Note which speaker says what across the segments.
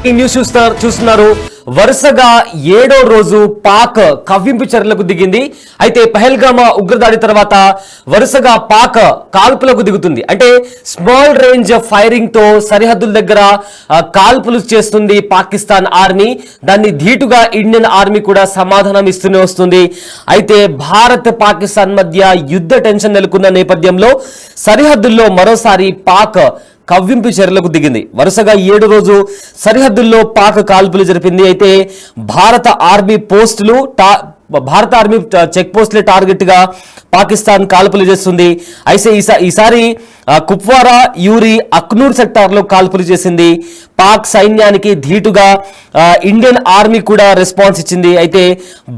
Speaker 1: ఈ న్యూస్ చూస్తున్నారు. వరుసగా 7వ రోజు పాక్ కవ్వింపు చర్యలకు దిగింది. అయితే పహల్గామా ఉగ్రదాడి తర్వాత వరుసగా పాక్ కాల్పులకు దిగుతుంది. అంటే స్మాల్ రేంజ్ ఫైరింగ్ తో సరిహద్దుల దగ్గర కాల్పులు చేస్తుంది పాకిస్తాన్ ఆర్మీ. దాన్ని ధీటుగా ఇండియన్ ఆర్మీ కూడా సమాధానం ఇస్తూనే వస్తుంది. అయితే భారత్ పాకిస్తాన్ మధ్య యుద్ధ టెన్షన్ నెలకొన్న నేపథ్యంలో సరిహద్దుల్లో మరోసారి పాక్ కవ్వింపు చర్యలకు దిగింది. వరుసగా 7వ రోజు సరిహద్దుల్లో పాక్ కాల్పులు జరిపింది. అయితే భారత ఆర్మీ చెక్ పోస్టులే టార్గెట్ గా పాకిస్తాన్ కాల్పులు చేస్తుంది. అయితే ఈసారి కుప్వారా, యూరి, అఖ్నూర్ సెక్టార్ లో కాల్పులు చేసింది. పాక్ సైన్యానికి ధీటుగా ఇండియన్ ఆర్మీ కూడా రెస్పాన్స్ ఇచ్చింది. అయితే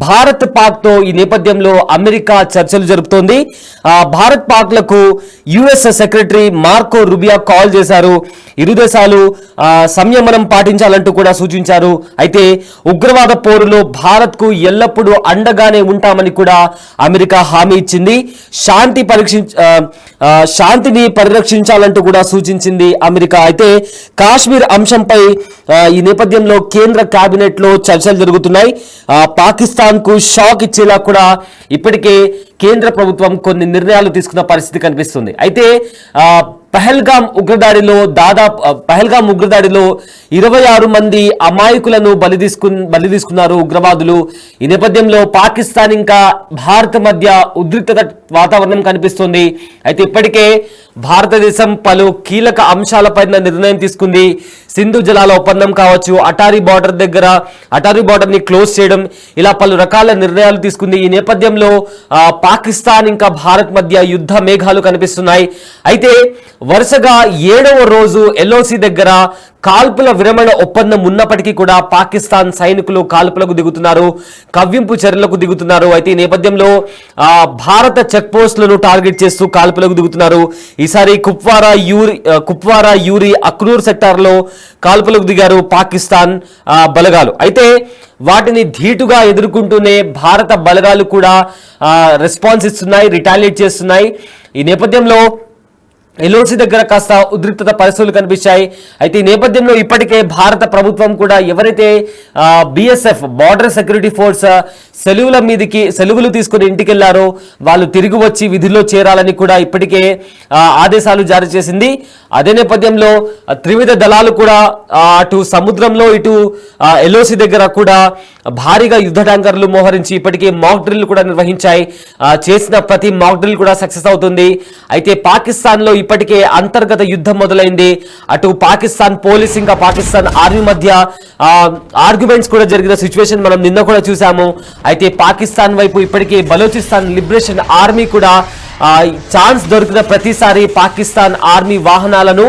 Speaker 1: భారత్ పాక్ తో ఈ నేపథ్యంలో అమెరికా చర్చలు జరుపుతోంది. భారత్ పాక్ లకు US secretary Marco Rubia call చేశారు. ఇరు దేశాలు సంయమనం పాటించాలంటూ కూడా సూచించారు. అయితే ఉగ్రవాద పోరులో భారత్ కు ఎల్లప్పుడూ అండగానే ఉంటామని కూడా అమెరికా హామీ ఇచ్చింది. శాంతిని పరిరక్షించాలంటూ కూడా సూచించింది అమెరికా. అయితే కాశ్మీర్ అంశంపై ఈ నేపథ్యంలో కేంద్ర కేబినెట్ లో చర్చలు జరుగుతున్నాయి. పాకిస్తాన్ కు షాక్ ఇచ్చేలా కూడా ఇప్పటికే కేంద్ర ప్రభుత్వం కొన్ని నిర్ణయాలు తీసుకున్న పరిస్థితి కనిపిస్తుంది. అయితే పహల్గామ్ ఉగ్రదాడిలో 26 మంది అమాయకులను బలి తీసుకున్నారు ఉగ్రవాదులు. ఈ నేపథ్యంలో పాకిస్తాన్ ఇంకా భారత్ మధ్య ఉద్రిక్తత వాతావరణం కనిపిస్తుంది. అయితే ఇప్పటికే భారతదేశం పలు కీలక అంశాలపైన నిర్ణయం తీసుకుంది. సింధు జలాల ఒప్పందం కావచ్చు, అటారీ బార్డర్ ని క్లోజ్ చేయడం, ఇలా పలు రకాల నిర్ణయాలు తీసుకుంది. ఈ నేపథ్యంలో పాకిస్తాన్ ఇంకా భారత్ మధ్య యుద్ధ మేఘాలు కనిపిస్తున్నాయి. అయితే వరుసగా 7వ రోజు ఎల్ఓసి దగ్గర కాల్పుల విరమణ ఒప్పందం ఉన్నప్పటికీ కూడా పాకిస్తాన్ సైనికులు కాల్పులకు దిగుతున్నారు, కవ్వింపు చర్యలకు దిగుతున్నారు. అయితే ఈ నేపథ్యంలో భారత చెక్ పోస్టులను టార్గెట్ చేస్తూ కాల్పులకు దిగుతున్నారు. ఈసారి కుప్వారా, యూరి, అఖ్నూర్ సెక్టార్ లో కాల్పులకు దిగారు పాకిస్తాన్ బలగాలు. అయితే వాటిని ధీటుగా ఎదుర్కొంటూనే భారత బలగాలు కూడా రెస్పాన్స్ ఇస్తున్నాయి, రిటాలియేట్ చేస్తున్నాయి. ఈ నేపథ్యంలో ఎల్ఓసి దగ్గర కాస్త ఉద్రిక్తత పరిస్థితులు కనిపించాయి. అయితే ఈ నేపథ్యంలో ఇప్పటికే భారత ప్రభుత్వం కూడా ఎవరైతే బిఎస్ఎఫ్ బార్డర్ సెక్యూరిటీ ఫోర్స్ సెలవులు తీసుకుని ఇంటికి వెళ్లారో వాళ్ళు తిరిగి వచ్చి విధుల్లో చేరాలని కూడా ఇప్పటికే ఆదేశాలు జారీ చేసింది. అదే నేపథ్యంలో త్రివిధ దళాలు కూడా అటు సముద్రంలో ఇటు ఎల్ఓసి దగ్గర కూడా భారీగా యుద్ధ ట్యాంకర్లు మోహరించి ఇప్పటికే మాక్ డ్రిల్ కూడా నిర్వహించాయి. చేసిన ప్రతి మాక్ డ్రిల్ కూడా సక్సెస్ అవుతుంది. అయితే పాకిస్తాన్ లో ఇప్పటికే అంతర్గత యుద్ధం మొదలైంది. అటు పాకిస్తాన్ పోలీస్ ఇంకా పాకిస్తాన్ ఆర్మీ మధ్య ఆర్గ్యుమెంట్స్ కూడా జరిగిన సిచ్యువేషన్ మనం నిన్న కూడా చూసాము. అయితే పాకిస్తాన్ వైపు ఇప్పటికే బలోచిస్తాన్ లిబరేషన్ ఆర్మీ కూడా ఛాన్స్ దొరికిన ప్రతిసారి పాకిస్తాన్ ఆర్మీ వాహనాలను,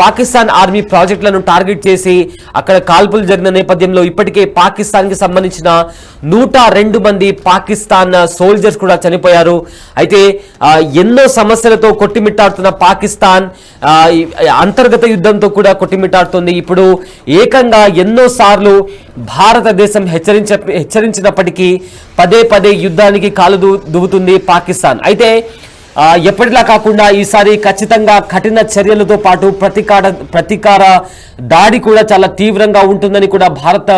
Speaker 1: పాకిస్తాన్ ఆర్మీ ప్రాజెక్టులను టార్గెట్ చేసి అక్కడ కాల్పులు జరిగిన నేపథ్యంలో ఇప్పటికే పాకిస్తాన్ కి సంబంధించిన 102 మంది పాకిస్తాన్ సోల్జర్స్ కూడా చనిపోయారు. అయితే ఎన్నో సమస్యలతో కొట్టిమిట్టాడుతున్న పాకిస్తాన్ అంతర్గత యుద్ధంతో కూడా కొట్టిమిట్టాడుతుంది. ఇప్పుడు ఏకంగా ఎన్నో సార్లు భారతదేశం హెచ్చరించినప్పటికీ పదే యుద్ధానికి కాలు దువ్వుతుంది పాకిస్తాన్. అయితే ఎప్పటిలా కాకుండా ఈసారి ఖచ్చితంగా కఠిన చర్యలతో పాటు ప్రతీకార దాడి కూడా చాలా తీవ్రంగా ఉంటుందని కూడా భారత్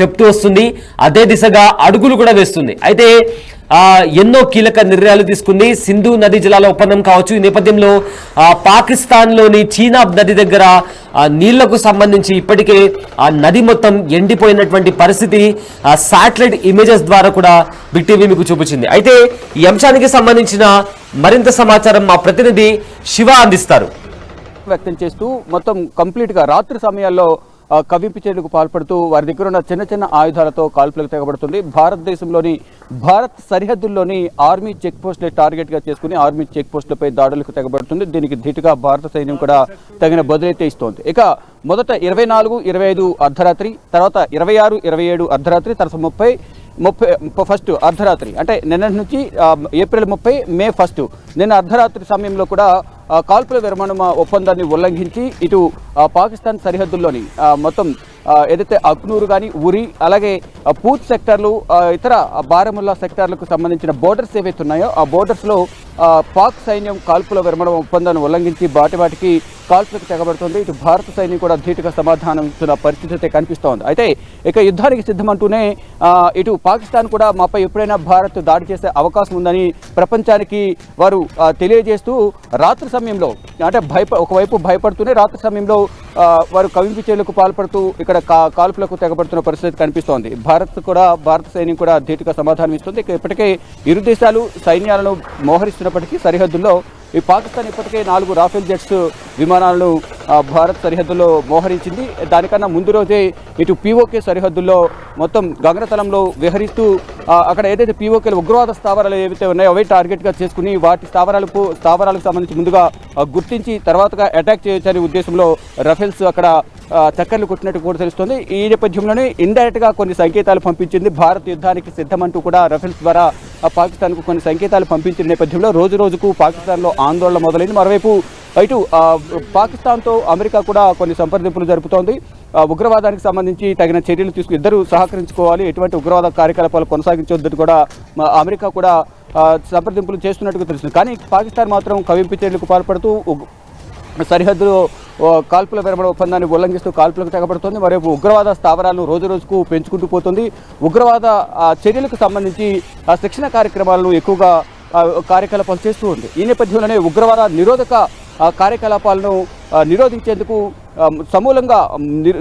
Speaker 1: చెప్తూ వస్తుంది. అదే దిశగా అడుగులు కూడా వేస్తుంది. అయితే ఎన్నో కీలక నిర్ణయాలు తీసుకుంది. సింధు నది జలాల ఒప్పందం కావచ్చు. ఈ నేపథ్యంలో పాకిస్తాన్ లోని చీనాబ్ నది దగ్గర నీళ్లకు సంబంధించి ఇప్పటికే ఆ నది మొత్తం ఎండిపోయినటువంటి పరిస్థితి శాటిలైట్ ఇమేజెస్ ద్వారా కూడా బిగ్ టీవీ మీకు చూపించింది. అయితే ఈ అంశానికి సంబంధించిన మరింత సమాచారం మా ప్రతినిధి శివ అందిస్తారు.
Speaker 2: వ్యక్తం చేస్తూ మొత్తం కంప్లీట్ గా రాత్రి సమయాల్లో కవ్వింపు చర్యలకు పాల్పడుతూ వారి దగ్గర ఉన్న చిన్న ఆయుధాలతో కాల్పులకు తెగబడుతుంది. భారతదేశంలోని భారత్ సరిహద్దుల్లోని ఆర్మీ చెక్ పోస్టులు టార్గెట్ గా చేసుకుని ఆర్మీ చెక్ పోస్టులపై దాడులకు తెగబడుతుంది. దీనికి ధీటుగా భారత సైన్యం కూడా తగిన బదులైతే ఇస్తోంది. ఇక మొదట 24, 25 అర్ధరాత్రి, తర్వాత 26, 27 అర్ధరాత్రి, తర్వాత 30 ఫస్ట్ అర్ధరాత్రి, అంటే నిన్న నుంచి ఏప్రిల్ 30, మే 1 నిన్న అర్ధరాత్రి సమయంలో కూడా కాల్పుల విరమణ ఒప్పందాన్ని ఉల్లంఘించి ఇటు పాకిస్తాన్ సరిహద్దుల్లోని మొత్తం ఏదైతే అక్నూరు కానీ ఉరి అలాగే పూంచ్ సెక్టార్లు ఇతర బారాముల్లా సెక్టార్లకు సంబంధించిన బోర్డర్స్ ఏవైతే ఉన్నాయో ఆ బోర్డర్స్లో పాక్ సైన్యం కాల్పుల విరమణ ఒప్పందాన్ని ఉల్లంఘించి బాటికి కాల్పులకు తెగబడుతుంది. ఇటు భారత సైన్యం కూడా ధీటుగా సమాధానం ఇస్తున్న పరిస్థితి అయితే కనిపిస్తోంది. అయితే ఇక యుద్ధానికి సిద్ధమంటూనే ఇటు పాకిస్తాన్ కూడా మాపై ఎప్పుడైనా భారత్ దాడి చేసే అవకాశం ఉందని ప్రపంచానికి వారు తెలియజేస్తూ రాత్రి సమయంలో అంటే ఒకవైపు భయపడుతూనే రాత్రి సమయంలో వారు కవింపు చర్యలకు పాల్పడుతూ ఇక్కడ కాల్పులకు తెగబడుతున్న పరిస్థితి కనిపిస్తోంది. భారత సైన్యం కూడా ధీటుగా సమాధానం ఇస్తుంది. ఇక ఇప్పటికే ఇరు దేశాలు సైన్యాలను మోహరిస్తున్నప్పటికీ సరిహద్దుల్లో ఈ పాకిస్తాన్ ఇప్పటికే 4 రాఫెల్ జెట్స్ విమానాలను భారత్ సరిహద్దుల్లో మోహరించింది. దానికన్నా ముందు రోజే ఇటు పీఓకే సరిహద్దుల్లో మొత్తం గగనతలంలో విహరిస్తూ అక్కడ ఏదైతే పీఓకేలు ఉగ్రవాద స్థావరాలు ఏవైతే ఉన్నాయో అవే టార్గెట్గా చేసుకుని వాటి స్థావరాలకు సంబంధించి ముందుగా గుర్తించి తర్వాతగా అటాక్ చేయొచ్చనే ఉద్దేశంలో రఫెల్స్ అక్కడ చక్కర్లు కొట్టినట్టు కూడా తెలుస్తోంది. ఈ నేపథ్యంలోనే ఇండైరెక్ట్గా కొన్ని సంకేతాలు పంపించింది. భారత్ యుద్ధానికి సిద్ధమంటూ కూడా రఫెల్స్ ద్వారా పాకిస్తాన్కు కొన్ని సంకేతాలు పంపించిన నేపథ్యంలో రోజు రోజుకు పాకిస్తాన్లో ఆందోళన మొదలైంది. మరోవైపు ఇటు పాకిస్తాన్తో అమెరికా కూడా కొన్ని సంప్రదింపులు జరుపుతోంది. ఉగ్రవాదానికి సంబంధించి తగిన చర్యలు తీసుకుని ఇద్దరు సహకరించుకోవాలి, ఎటువంటి ఉగ్రవాద కార్యకలాపాలు కొనసాగించొద్దని కూడా అమెరికా కూడా సంప్రదింపులు చేస్తున్నట్టుగా తెలుస్తుంది. కానీ పాకిస్తాన్ మాత్రం కవింపు చర్యలకు పాల్పడుతూ సరిహద్దులో కాల్పుల విరమణ ఒప్పందాన్ని ఉల్లంఘిస్తూ కాల్పులకు తెగబడుతోంది. మరోవైపు ఉగ్రవాద స్థావరాలను రోజు రోజుకు పెంచుకుంటూ పోతుంది. ఉగ్రవాద చర్యలకు సంబంధించి శిక్షణ కార్యక్రమాలను ఎక్కువగా కార్యకలాపాలు చేస్తూ ఉంది. ఈ నేపథ్యంలోనే ఉగ్రవాద నిరోధక కార్యకలాపాలను నిరోధించేందుకు సమూలంగా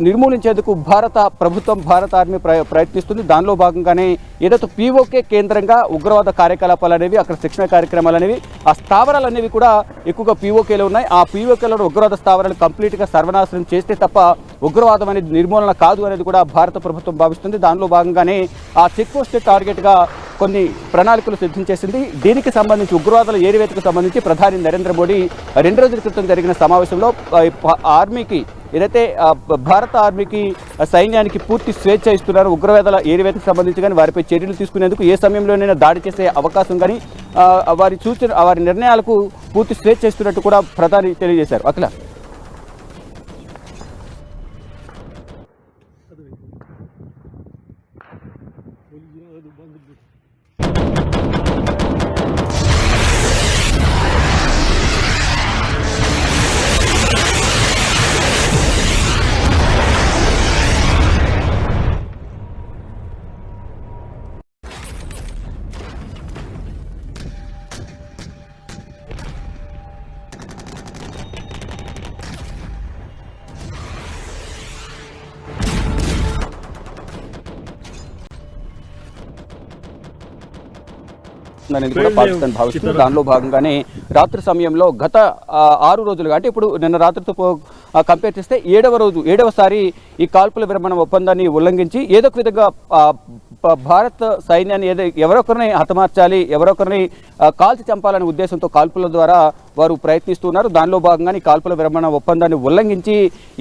Speaker 2: నిర్మూలించేందుకు భారత ప్రభుత్వం భారత ఆర్మీ ప్రయత్నిస్తుంది. దానిలో భాగంగానే ఏదైతే పీఓకే కేంద్రంగా ఉగ్రవాద కార్యకలాపాలు అనేవి అక్కడ శిక్షణ కార్యక్రమాలు అనేవి ఆ స్థావరాలు అనేవి కూడా ఎక్కువగా పీఓకేలో ఉన్నాయి. ఆ పీఓకేలో ఉగ్రవాద స్థావరాలు కంప్లీట్గా సర్వనాశనం చేస్తే తప్ప ఉగ్రవాదం అనేది నిర్మూలన కాదు అనేది కూడా భారత ప్రభుత్వం భావిస్తుంది. దానిలో భాగంగానే ఆ చెక్ పోస్ట్ టార్గెట్గా కొన్ని ప్రణాళికలు సిద్ధం. దీనికి సంబంధించి ఉగ్రవాదుల ఏరివేతకు సంబంధించి ప్రధాని నరేంద్ర మోడీ 2 రోజుల క్రితం జరిగిన సమావేశంలో ఆర్మీకి ఏదైతే భారత ఆర్మీకి సైన్యానికి పూర్తి స్వేచ్ఛ ఇస్తున్నారు. ఉగ్రవాదుల ఏరివేతకు సంబంధించి కానీ వారిపై చర్యలు తీసుకునేందుకు ఏ సమయంలోనైనా దాడి చేసే అవకాశం కానీ వారి నిర్ణయాలకు పూర్తి స్వేచ్ఛ ఇస్తున్నట్టు కూడా ప్రధాని తెలియజేశారు. అఖిల అనేది కూడా పాకిస్తాన్ భావిస్తుంది. దానిలో భాగంగానే రాత్రి సమయంలో గత 6 రోజులుగా అంటే ఇప్పుడు నిన్న రాత్రితో కంపేర్ చేస్తే 7వసారి ఈ కాల్పుల విరమణ ఒప్పందాన్ని ఉల్లంఘించి ఏదో ఒక విధంగా భారత సైన్యాన్ని ఎవరొకరిని హతమార్చాలి, ఎవరొకరిని కాల్చి చంపాలనే ఉద్దేశంతో కాల్పుల ద్వారా వారు ప్రయత్నిస్తున్నారు. దానిలో భాగంగానే కాల్పుల విరమణ ఒప్పందాన్ని ఉల్లంఘించి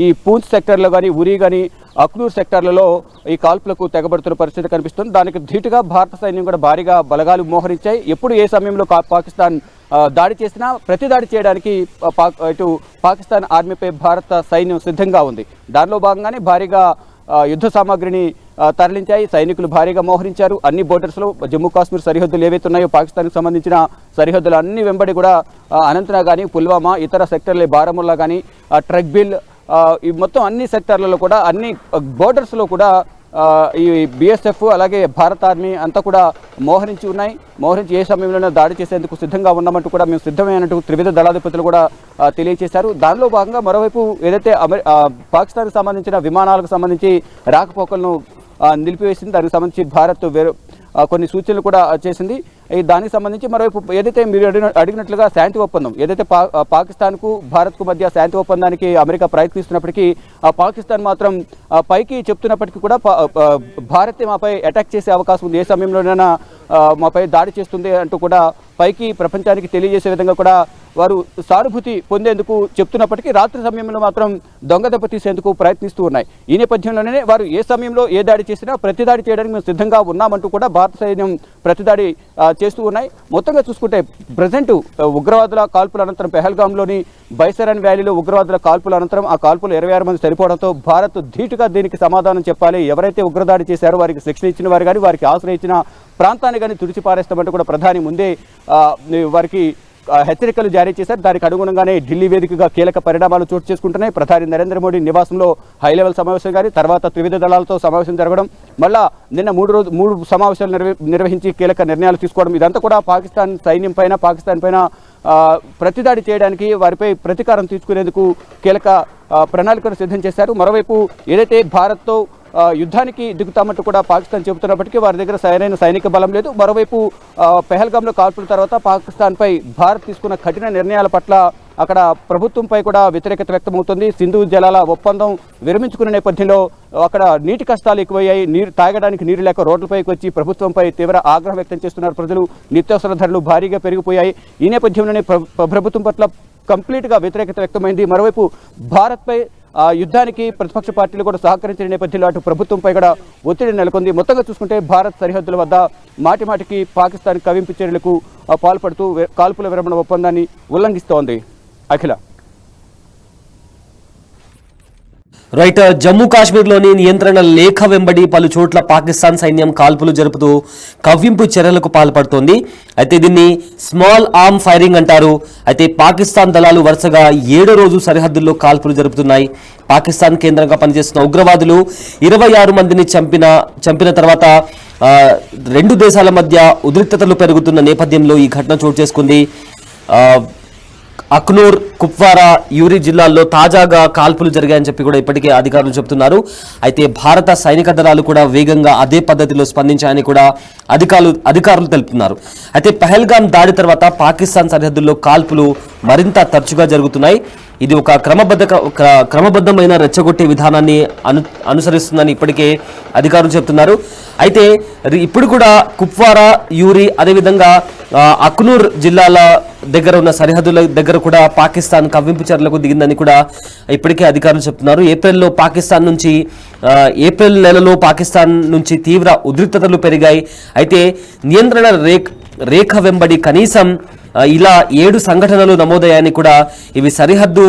Speaker 2: ఈ పూంచ్ సెక్టర్లో కానీ ఉరి కానీ అక్నూర్ సెక్టార్లలో ఈ కాల్పులకు తెగబడుతున్న పరిస్థితి కనిపిస్తుంది. దానికి ధీటుగా భారత సైన్యం కూడా భారీగా బలగాలు మోహరించాయి. ఎప్పుడు ఏ సమయంలో పాకిస్తాన్ దాడి చేసినా ప్రతి దాడి చేయడానికి ఇటు పాకిస్తాన్ ఆర్మీపై భారత సైన్యం సిద్ధంగా ఉంది. దానిలో భాగంగానే భారీగా యుద్ధ సామాగ్రిని తరలించాయి. సైనికులు భారీగా మోహరించారు. అన్ని బోర్డర్స్లో జమ్మూ కాశ్మీర్ సరిహద్దులు ఏవైతే ఉన్నాయో పాకిస్తాన్కి సంబంధించిన సరిహద్దులు అన్ని వెంబడి కూడా అనంతనాగ్ కానీ పుల్వామా ఇతర సెక్టర్లు బారాముల్లా కానీ ట్రక్బిల్ ఈ మొత్తం అన్ని సెక్టార్లలో కూడా అన్ని బోర్డర్స్లో కూడా ఈ బీఎస్ఎఫ్ అలాగే భారత ఆర్మీ అంతా కూడా మోహరించి ఏ సమయంలోనే దాడి చేసేందుకు సిద్ధంగా ఉన్నామంటూ కూడా మేము సిద్ధమైనట్టు త్రివిధ దళాధిపతులు కూడా తెలియజేశారు. దానిలో భాగంగా మరోవైపు ఏదైతే పాకిస్తాన్కి సంబంధించిన విమానాలకు సంబంధించి రాకపోకలను నిలిపివేసింది. దానికి సంబంధించి భారత్ కొన్ని సూచనలు కూడా చేసింది. దానికి సంబంధించి మరోవైపు ఏదైతే మీరు అడిగినట్లుగా శాంతి ఒప్పందం ఏదైతే పాకిస్తాన్కు భారత్కు మధ్య శాంతి ఒప్పందానికి అమెరికా ప్రయత్నిస్తున్నప్పటికీ పాకిస్తాన్ మాత్రం పైకి చెప్తున్నప్పటికీ కూడా భారత్ మాపై అటాక్ చేసే అవకాశం ఉంది, ఏ సమయంలోనైనా మాపై దాడి చేస్తుంది అంటూ కూడా పైకి ప్రపంచానికి తెలియజేసే విధంగా కూడా వారు సానుభూతి పొందేందుకు చెప్తున్నప్పటికీ రాత్రి సమయంలో మాత్రం దొంగ దెబ్బ తీసేందుకు ప్రయత్నిస్తూ ఉన్నాయి. ఈ నేపథ్యంలోనే వారు ఏ సమయంలో ఏ దాడి చేసినా ప్రతిదాడి చేయడానికి మేము సిద్ధంగా ఉన్నామంటూ కూడా భారత సైన్యం ప్రతిదాడి చేస్తూ ఉన్నాయి. మొత్తంగా చూసుకుంటే ప్రజెంట్ ఉగ్రవాదుల కాల్పుల అనంతరం పెహల్గాంలోని బైసరన్ వ్యాలీలో ఉగ్రవాదుల కాల్పుల అనంతరం ఆ కాల్పులు 26 మంది సరిపోవడంతో భారత్ ధీటుగా దీనికి సమాధానం చెప్పాలి, ఎవరైతే ఉగ్రదాడి చేశారో వారికి శిక్షణ ఇచ్చిన వారు కానీ వారికి ఆశ్రయించిన ప్రాంతాన్ని కానీ తుడిచిపారేస్తామంటూ కూడా ప్రధాని ముందే వారికి హెచ్చరికలు జారీ చేశారు. దానికి అనుగుణంగానే ఢిల్లీ వేదికగా కీలక పరిణామాలు చోటు చేసుకుంటున్నాయి. ప్రధాని నరేంద్ర మోడీ నివాసంలో హై లెవెల్ సమావేశం కానీ తర్వాత త్రివిధ దళాలతో సమావేశం జరగడం, మళ్ళా నిన్న మూడు సమావేశాలు నిర్వహించి కీలక నిర్ణయాలు తీసుకోవడం, ఇదంతా కూడా పాకిస్తాన్ సైన్యం పైన పాకిస్తాన్ పైన ప్రతిదాడి చేయడానికి వారిపై ప్రతీకారం తీసుకునేందుకు కీలక ప్రణాళికను సిద్ధం చేశారు. మరోవైపు ఏదైతే భారత్తో యుద్ధానికి దిగుతామంటూ కూడా పాకిస్తాన్ చెబుతున్నప్పటికీ వారి దగ్గర సరైన సైనిక బలం లేదు. మరోవైపు పెహల్గాంలో కాల్పుల తర్వాత పాకిస్తాన్పై భారత్ తీసుకున్న కఠిన నిర్ణయాల పట్ల అక్కడ ప్రభుత్వంపై కూడా వ్యతిరేకత వ్యక్తమవుతుంది. సింధు జలాల ఒప్పందం విరమించుకునే నేపథ్యంలో అక్కడ నీటి కష్టాలు ఎక్కువయ్యాయి. తాగడానికి నీరు లేక రోడ్లపైకి వచ్చి ప్రభుత్వంపై తీవ్ర ఆగ్రహం వ్యక్తం చేస్తున్నారు ప్రజలు. నిత్యావసర ధరలు భారీగా పెరిగిపోయాయి. ఈ నేపథ్యంలోనే ప్రభుత్వం పట్ల కంప్లీట్గా వ్యతిరేకత వ్యక్తమైంది. మరోవైపు భారత్పై యుద్ధానికి ప్రతిపక్ష పార్టీలు కూడా సహకరించిన నేపథ్యంలో అటు ప్రభుత్వంపై కూడా ఒత్తిడి నెలకొంది. మొత్తంగా చూసుకుంటే భారత్ సరిహద్దుల వద్ద మాటిమాటికి పాకిస్తాన్ కవింపు చర్యలకు పాల్పడుతూ కాల్పుల విరమణ ఒప్పందాన్ని ఉల్లంఘిస్తోంది. అఖిల.
Speaker 1: రైట్, జమ్మూ కాశ్మీర్లోని నియంత్రణ లేఖ వెంబడి పలు చోట్ల పాకిస్తాన్ సైన్యం కాల్పులు జరుపుతూ కవ్వింపు చర్యలకు పాల్పడుతోంది. అయితే దీన్ని స్మాల్ ఆర్మ్ ఫైరింగ్ అంటారు. అయితే పాకిస్తాన్ దళాలు వరుసగా 7వ రోజు సరిహద్దుల్లో కాల్పులు జరుపుతున్నాయి. పాకిస్తాన్ కేంద్రంగా పనిచేస్తున్న ఉగ్రవాదులు 26 మందిని చంపిన తర్వాత రెండు దేశాల మధ్య ఉద్రిక్తతలు పెరుగుతున్న నేపథ్యంలో ఈ ఘటన చోటు చేసుకుంది. అఖ్నూర్, కుప్వారా, యూరి జిల్లాల్లో తాజాగా కాల్పులు జరిగాయని చెప్పి కూడా ఇప్పటికే అధికారులు చెబుతున్నారు. అయితే భారత సైనిక దళాలు కూడా వేగంగా అదే పద్ధతిలో స్పందించాయని కూడా అధికారులు తెలుపుతున్నారు. అయితే పెహల్గాం దాడి తర్వాత పాకిస్తాన్ సరిహద్దుల్లో కాల్పులు మరింత తరచుగా జరుగుతున్నాయి. ఇది ఒక క్రమబద్ధమైన రెచ్చగొట్టే విధానాన్ని అనుసరిస్తుందని ఇప్పటికే అధికారులు చెప్తున్నారు. అయితే ఇప్పుడు కూడా కుప్వారా, యూరి, అదేవిధంగా అఖ్నూర్ జిల్లాల దగ్గర ఉన్న సరిహద్దుల దగ్గర కూడా పాకిస్తాన్ కవ్వింపు చర్యలకు దిగిందని కూడా ఇప్పటికే అధికారులు చెప్తున్నారు. ఏప్రిల్ నెలలో పాకిస్తాన్ నుంచి తీవ్ర ఉద్రిక్తతలు పెరిగాయి. అయితే నియంత్రణ రేఖ వెంబడి కనీసం ఇలా 7 సంఘటనలు నమోదయ్యాయని కూడా ఇవి సరిహద్దు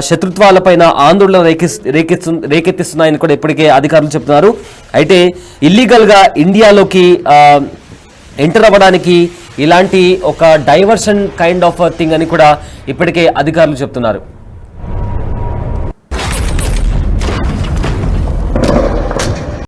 Speaker 1: శత్రుత్వాలపైన ఆందోళన రేకెత్తిస్తున్నాయని కూడా ఇప్పటికే అధికారులు చెప్తున్నారు. అయితే ఇల్లీగల్గా ఇండియాలోకి ఎంటర్ అవ్వడానికి ఇలాంటి ఒక డైవర్షన్ కైండ్ ఆఫ్ థింగ్ అని కూడా ఇప్పటికే అధికారులు చెప్తున్నారు.